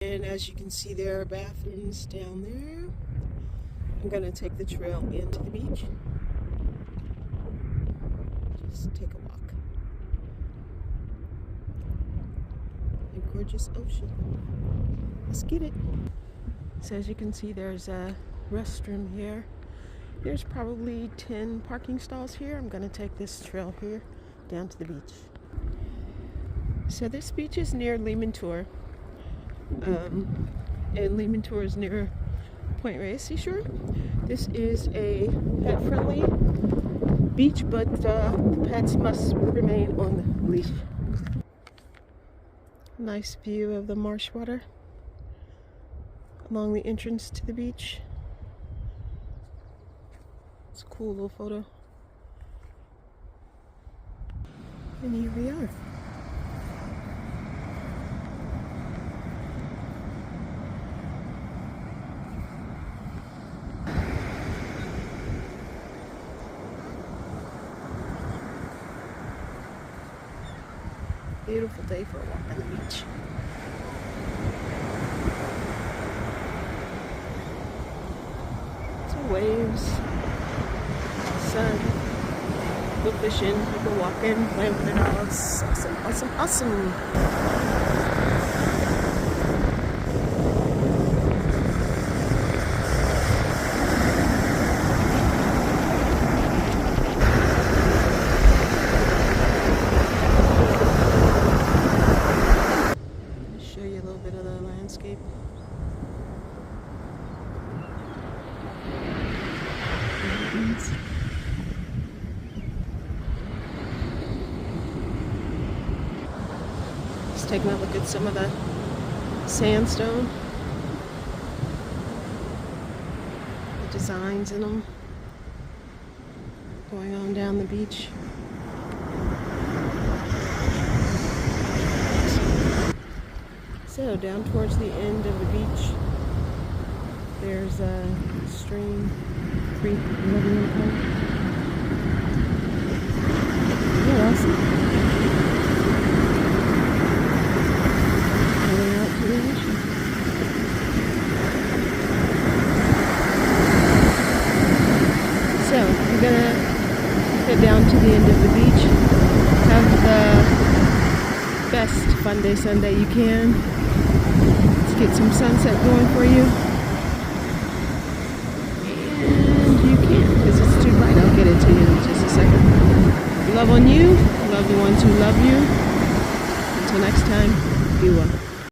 And as you can see, there are bathrooms down there. I'm going to take the trail into the beach. Just take a walk. A gorgeous ocean. Let's get it. So as you can see, there's a restroom here. There's probably 10 parking stalls here. I'm going to take this trail here down to the beach. So this beach is near Limantour. And Limantour is near Point Reyes Seashore. This is a pet-friendly beach, but the pets must remain on the leash. Nice view of the marsh water along the entrance to the beach. It's a cool little photo. And here we are. Beautiful day for a walk on the beach. So waves, sun, go fishing, people walking, playing with their dogs. Awesome, awesome, awesome. Show you a little bit of the landscape. Just taking a look at some of the sandstone, the designs in them, going on down the beach. So down towards the end of the beach, there's a stream, creek, whatever you want to call it. Yeah, awesome. Going out to the ocean. So I'm gonna head down to the end of the beach. Have the best fun day Sunday you can. Get some sunset going for you. And you can't because it's too bright. I'll get it to you in just a second. Love on you. Love the ones who love you. Until next time, be well.